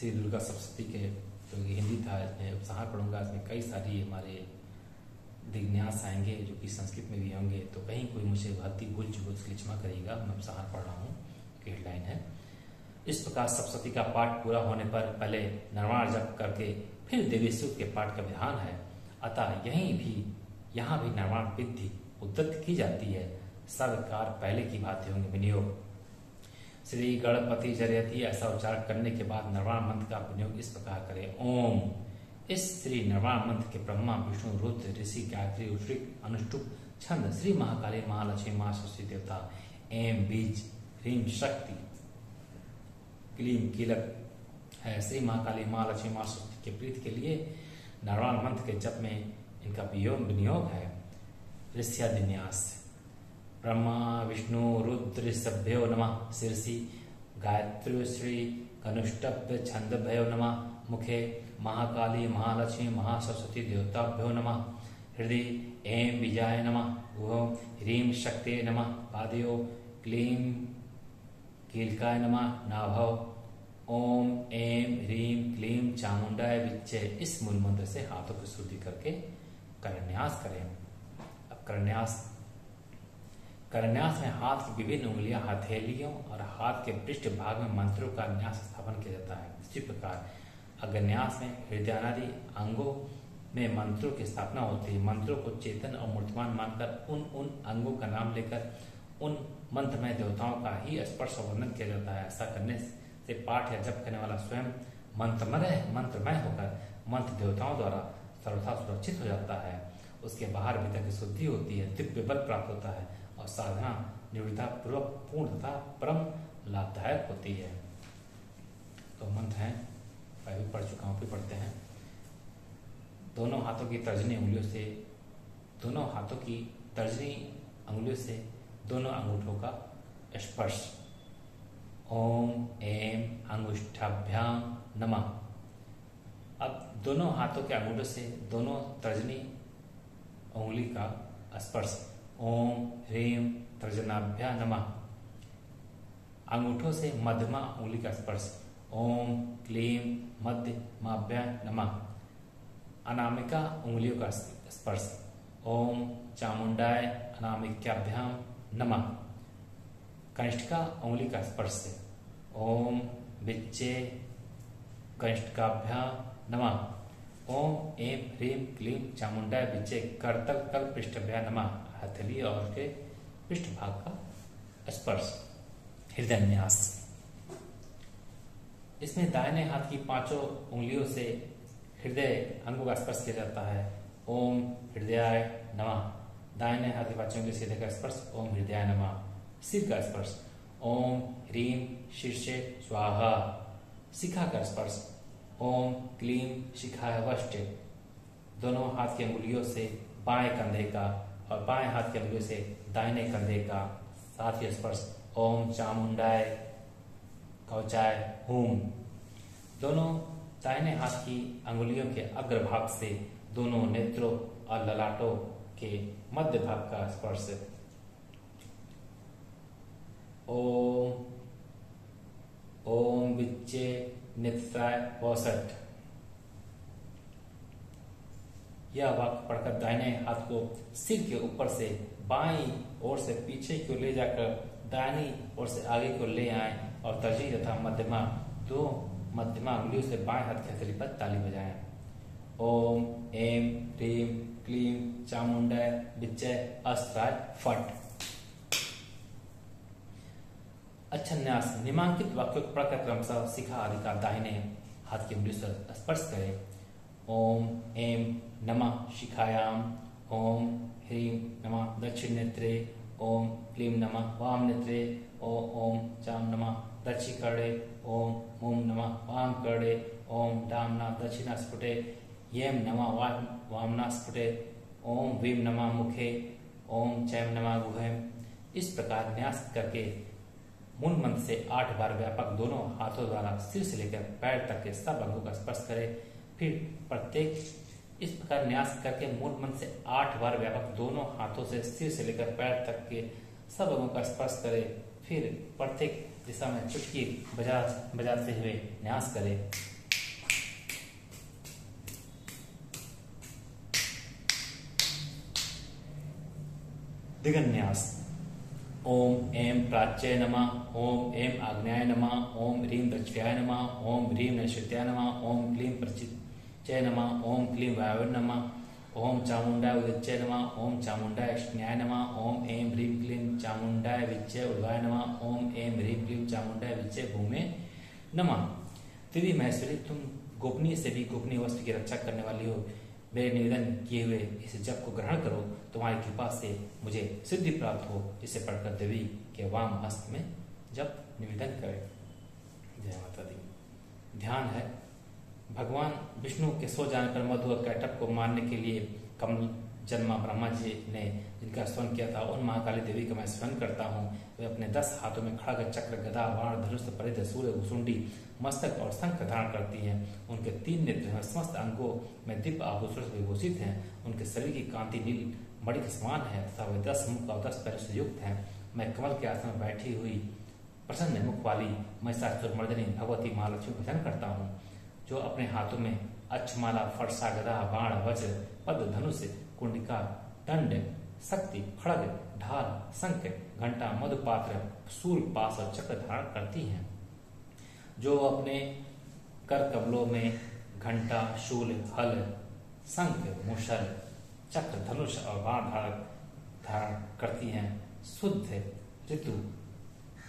श्री दुर्गा सप्तशती के जो कि हिंदी था, इसमें उपसंहार पढ़ूंगा। इसमें कई सारी हमारे दिग्न्यास आएंगे जो कि संस्कृत में भी होंगे, तो कहीं कोई मुझे गलती भूल चूक उसके लिए क्षमा करिएगा। मैं उपसंहार पढ़ रहा हूँ, हेडलाइन है। इस प्रकार सप्तशती का पाठ पूरा होने पर पहले निर्वाण जप करके फिर देवी सूक्त के पाठ का विधान है। अतः यहाँ भी निर्वाण विधि उद्धत की जाती है। सब कार्य पहले की भांति होंगे। विनियोग श्री गणपति जरयति ऐसा उच्चारण करने के बाद निर्वाण मंत्र का विनियोग इस प्रकार करें। ओम। इस श्री निर्वाण मंत्र के ब्रह्मा विष्णु रुद्र ऋषि गायत्री उष्टिक अनुष्टुप छंद श्री महाकाली महालक्ष्मी मां सरस्वती देवता एम बीज ह्रीम शक्ति क्लीम कीलक है। श्री महाकाली महालक्ष्मी मां सरस्वती के प्रीति के लिए निर्वाण मंत्र के जप में इनका विनियोग है। ऋष्यादिन्यास ब्रह्मा विष्णु रुद्र सभ्यो नमः शिरसि गायत्री श्री कनुष्टभ छंदभ्यो नमः मुखे महाकाली महालक्ष्मी महासरस्वती देवताभ्यो नमः हृदय एम बीजाय नमः ओम ह्रीं शक्ते नमः पादयो क्लीं कीलकाय नमः नाभव ओम एम ह्रीं क्लीं चामुंडाय विच्चे। इस मूल मंत्र से हाथों की शुद्धि करके करन्यास करें। अब करन्यास में हाथ की विभिन्न उंगलियां हथेलियों और हाथ के पृष्ठ भाग में मंत्रों का न्यास स्थापन किया जाता है। इसी प्रकार अग्न्यास में हृदयादि अंगों में मंत्रों की स्थापना होती है। मंत्रों को चेतन और मूर्तिमान मानकर उन अंगों का नाम लेकर उन मंत्रमय देवताओं का ही स्पर्श वर्णन किया जाता है। ऐसा करने से पाठ या जप करने वाला स्वयं मंत्रमय होकर मंत्र देवताओं द्वारा सर्वथा सुरक्षित हो जाता है। उसके बाहर भीतर की शुद्धि होती है, दिव्य बल प्राप्त होता है और साधना निवृत्ता पूर्वक पूर्ण तथा परम लाभदायक होती है। तो मंत्र है, पहले पढ़ चुका हूं, फिर पढ़ते हैं। दोनों हाथों की तर्जनी अंगुलियों से दोनों अंगूठों का स्पर्श। ओम एम अंगुष्ठाभ्याम नमः। अब दोनों हाथों के अंगूठों से दोनों तर्जनी उंगली का स्पर्श। ओम ह्रीं तर्जनाभ्या नमः। अंगूठों से मध्यमा उंगली का स्पर्श। ओम क्लीं मध्यमाभ्या नमः। अनामिका उंगलियों का स्पर्श। ओम चामुंडाय अनामिक्याभ्याम नमः। कनिष्ठिका उंगली का स्पर्श। ओम विच्चे कनिष्ठिकाभ्याम नमः। ओम एम ह्रीं क्लीं चामुंडाय विच्चे करतल तल पृष्ठभ्या नमः। हथेली और के पृष्ठभाग का स्पर्श। हृदयान्यास, इसमें दाहिने हाथ की पांचों उंगलियों से हृदय अंगों का स्पर्श किया जाता है। ओम हृदयाय नमः। दाहिने हाथ की पांचों उंगली से हृदय का स्पर्श। ओम हृदयाय नमः। सिर का स्पर्श। ओम ह्रीं शीर्षे स्वाहा। शिखा का स्पर्श। ओम क्लीं शिखाय वष्टे। दोनों हाथ की अंगुलियों से बाएं कंधे का और बाएं हाथ की अंगुलियों से दाहिने कंधे का साथ ही स्पर्श। ओम चामुंडाय कवचाय हूम। दोनों दाहिने हाथ की अंगुलियों के अग्रभाग से दोनों नेत्रों और ललाटों के मध्य भाग का स्पर्श। ओम विच्चे नित्राय वसट। यह वाक्य पढ़कर दाहिने हाथ को सिर के ऊपर से बाईं ओर से पीछे की ओर ले जाकर दाहिनी ओर से आगे की ओर ले आए और तर्जनी तथा मध्यमा उंगलियों से बाएं हाथ की हथेली पर ताली बजाएं। ओम एम ह्रीं क्लीं चामुंडाय विच्चे अस्त्राय फट। अच्छन्यास, निम्नांकित वाक्यों को पढ़कर क्रमशः शिखा आदि का दाहिने हाथ की उंगलियों से स्पर्श करें। ओम एम नमः शिखायाम। ओम ह्रीं नमः दक्षिण नेत्रे। ओम क्लीं नमः वाम नेत्रे। ओम चाम नमः दक्षिणकर्णे। ओम मूम नमः वाम कर्णे। ओम डामना दक्षिणास्फुटे। येम नमः वामनास्फुटे। ओम वीम नमः मुखे। ओम चैम नमः गुहेम। इस प्रकार न्यास करके मूल मंत्र से 8 बार व्यापक दोनों हाथों द्वारा सिर से लेकर पैर तक के सब अंगों का स्पर्श करें। फिर प्रत्येक इस प्रकार न्यास करके मूल मंत्र से 8 बार व्यापक दोनों हाथों से सिर से लेकर पैर तक के सब अंगों का स्पर्श करें। फिर प्रत्येक दिशा में चुटकी बजाते हुए न्यास करें। दिगन्यास। ओम ऐं प्राच्याय नमः, ओम ऐं आग्नेयाय नमः, ओम ह्रीं दक्षिणाय नमः, ओम ह्रीं नैश्वर्याय नमः, ओम क्लीं प्रचित्याय नमः, ओम क्लीं वायवे नमः, ओम चामुंडाय उदच्चाय नमः, ओम चामुंडाय अग्न्याय नमः, ओम ऐं ह्रीं क्लीं चामुंडाय विच्चय उद्वाय नमः, ओम ऐं ह्रीं क्लीं चामुंडाय विच्चय भूमे नमः। देवी महेश्वरी, तुम गोपनीय से भी गोपनीय वस्तु की रक्षा करने वाली हो। मेरे निवेदन किए हुए इस जप को ग्रहण करो, तुम्हारी कृपा से मुझे सिद्धि प्राप्त हो। इसे पढ़कर देवी के वाम हस्त में जप निवेदन करें। जय माता दी। ध्यान है, भगवान विष्णु के सो जाने पर मधु और कैटभ को मारने के लिए कमल जन्मा ब्रह्मा जी ने जिनका स्मरण किया था, उन महाकाली देवी का मैं स्मरण करता हूँ। वे अपने 10 हाथों में खड़ग, चक्र, गदा, बाण, धनुष, परिध, सूर्य, भुसुंडी, मस्तक और शंख धारण करती हैं। उनके 3 नेत्र हैं, समस्त अंगों में दिव्य आभूषण से विभूषित हैं। उनके शरीर की कांति नील मणि के समान है तथा वे 10 मुख और 10 पैरों से युक्त हैं। मैं कमल के आसन में बैठी हुई प्रसन्न मुख वाली महिषासुरमर्दिनी भगवती महालक्ष्मी को ध्यान करता हूँ, जो अपने हाथों में अक्षमाला, फरसा, गदा, बाण, वज्र, पद्म, धनुष, कुंडिका, दंड, शक्ति, खड़ग, ढाल, शंख, घंटा, मधुपात्र, शूल, पास और चक्र धारण करती हैं। जो अपने कर कमलों में घंटा, शूल, हल, शंख, मूषल, चक्र, धनुष और बाण धारण करती हैं, शुद्ध ऋतु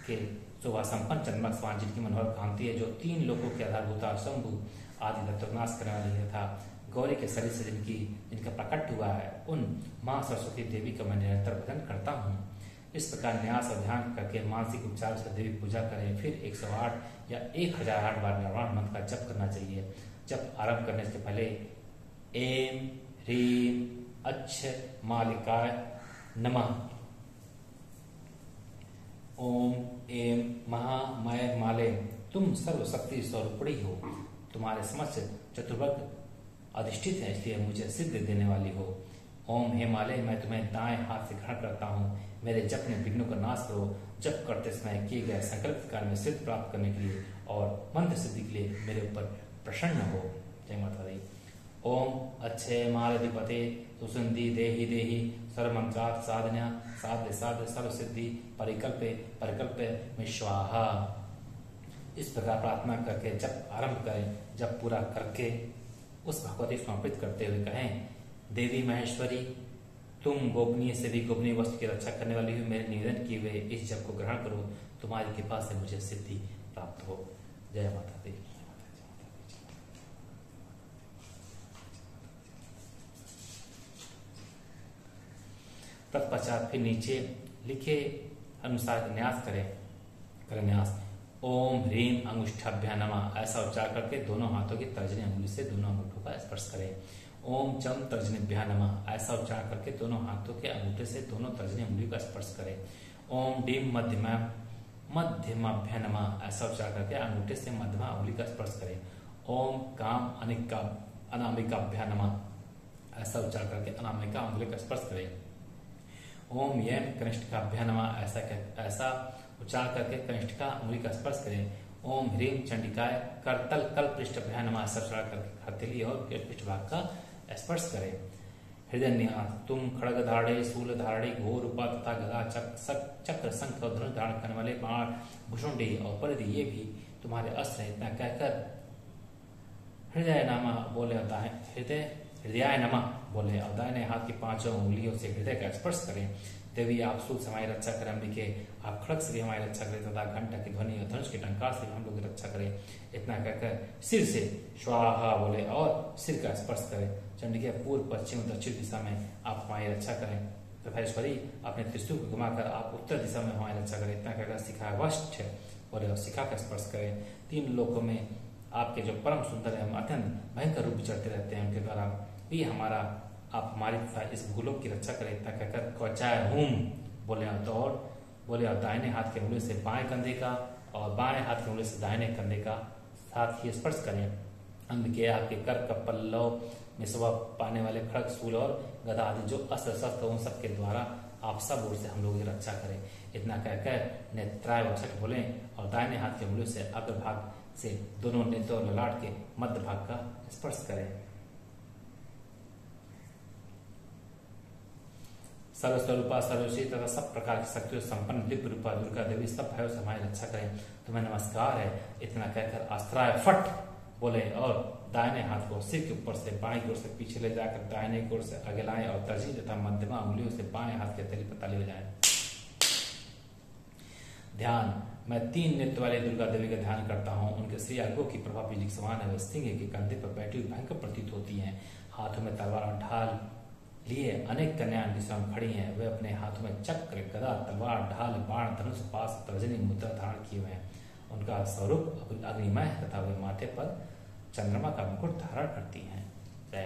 के शोभा संपन्न चंद्रमक समान जिनकी मनोहर कांति है, जो 3 लोकों के आधारभूता शंभु आदि तत्वनाश करने वाली था, गौरी के शरीर से जिनका प्रकट हुआ है, उन माँ सरस्वती देवी का मैं निरंतर भजन करता हूँ। इस प्रकार न्यास और ध्यान करके मानसिक उपचार से देवी पूजा करें। फिर 108 या 1008 बार निर्वाण मंत्र का जप करना चाहिए। जप आरंभ करने से पहले ऐं ह्रीं अच्छ मालिकाय नमः, ओम ऐं महामय माले, तुम सर्वशक्ति स्वरूपिणी हो, तुम्हारे समक्ष चतुर्वर्ग अधिष्ठित है, इसलिए मुझे सिद्ध देने वाली हो। ओम हे माले, मैं तुम्हें दाएं हाथ से ग्रहण करता हूँ। मेरे जप में विघ्नों का नाश करो। जप करते समय किए गए संकल्प कार्य में सिद्ध प्राप्त करने के लिए और मंत्र सिद्धि के लिए मेरे ऊपर प्रसन्न हो। जय माता दी। ओम अच्छे मालधिपते सुसंधि देहि देहि सर्वमंत्रार्थ साधना साध्य साध्य सर्व सिद्धि परिकल्पे में स्वाहा। इस प्रकार प्रार्थना करके जप आरंभ करें। जप पूरा करके उस भगवती समर्पित करते हुए कहें, देवी महेश्वरी, तुम गोपनीय से भी गोपनीय वस्तु की रक्षा करने वाली हो। मेरे निवेदन किए हुए इस जप को ग्रहण करो, तुम्हारी कृपा से मुझे सिद्धि प्राप्त हो। जय माता दी। तत्पश्चात फिर नीचे लिखे अनुसार न्यास करें न्यास। ओम ह्रीं अंगुष्ठाभ्या नमः, ऐसा उच्चार करके दोनों हाथों की तर्जनी अंगुली से दोनों अंगूठों का स्पर्श करें। ओम चम तर्जनीभ्या नमः, ऐसा उच्चार करके दोनों हाथों के अंगूठे से दोनों तर्जनी अंगुली का स्पर्श करें। ओम डीम मध्यमाभ्या नमः, ऐसा उच्चार करके अंगूठे से मध्यमा अंगुली का स्पर्श करें। ओम काम अनामिकाभ्या नमः, ऐसा उच्चार करके अनामिका अंगुली का स्पर्श करें। ओम यम कनिष्ठिकाभ्या नमः, ऐसा उच्चार करके कनिष्ठिका अंगुली का स्पर्श करें। ओम ह्रीं चंडिकाय करतल कल पृष्ठभ्या नमः, ऐसा उच्चार करके हथेली और पृष्ठभाग का स्पर्श करें। हृदय, तुम खड़ग धारणे, शूल धारणे, घोर रूपा तथा गदा, चक्र, शंख और धनुष धारण करने वाले, बाण, भुषुंडी और परिधि, ये भी तुम्हारे अस्त्र हैं। इतना कहकर हृदय नमः बोले होता है, हृदयाय नमः बोले और दाहिने हाथ की 5 उंगलियों से हृदय का स्पर्श करें। देवी, आप सूल से हमारी रक्षा करें। अंबिके, आप खड़ग से भी हमारी रक्षा करें तथा घंटा की ध्वनि और धनुष के टंकार से भी हम लोग की रक्षा करें। इतना कहकर सिर से स्वाहा बोले और सिर का स्पर्श करें। चंडिका, पूर्व, पश्चिम और दक्षिण दिशा में आप हमारी रक्षा करें तथा ईश्वरी, अपने त्रिशूल को घुमाकर आप उत्तर दिशा में हमारी रक्षा करें। इतना कहकर शिखा वष्ठ बोले और शिखा का स्पर्श करें। 3 लोकों में आपके जो परम सुंदर एवं अत्यंत भयंकर रूप विचरते रहते हैं, उनके द्वारा भी आप हमारी इस भूलोक की रक्षा करें। इतना कहकर क्वचाय हूम बोले और दाहिने हाथ के उंगली से बाएं कंधे का और बाएं हाथ के उंगली से दाहिने कंधे का साथ ही स्पर्श करें। अंबिके, आपके कर कपल्लव में शोभा पाने वाले खड़ग, शूल और गदा आदि जो अस्त्र शस्त्र उन सबके द्वारा आप सब ओर से हम लोग की रक्षा करें। इतना कहकर नेत्राय वक्षक बोले और दाहिने हाथ के उंगलियों से अग्रभाग से दोनों नेत्र और ललाट के मध्य भाग का स्पर्श करें। सर्वस्वरूपा सर्वश्री तथा सब प्रकार की शक्तियों संपन्न दिव्य रूपा दुर्गा देवी सब भाइयों से हमारी रक्षा करें। तुम्हें नमस्कार है। इतना कहकर अस्त्राय फट बोले और दाहिने हाथ को सिर के ऊपर से बाएं की ओर से पीछे ले जाकर दाहिने की ओर से आगे लाएं और तर्जनी तथा मध्यमा उंगलियों से बाएं हाथ के तली पर ताली बजाएं। ध्यान। मैं 3 नेत्र वाली दुर्गा देवी का ध्यान करता हूँ। उनके श्री अंगों की प्रभा बिजली के समान है। वे सिंह के कंधे पर बैठी हुई भयंकर प्रतीत होती हैं। हाथों में तलवार और ढाल लिए अनेक कन्याएं दिशा में खड़ी हैं। वे अपने हाथों में चक्र, गदा, तलवार, ढाल, बाण, धनुष, पास, तर्जनी मुद्रा धारण किए हुए हैं। उनका स्वरूप अग्निमय तथा वे माथे पर चंद्रमा का मुकुट धारण करती हैं। जय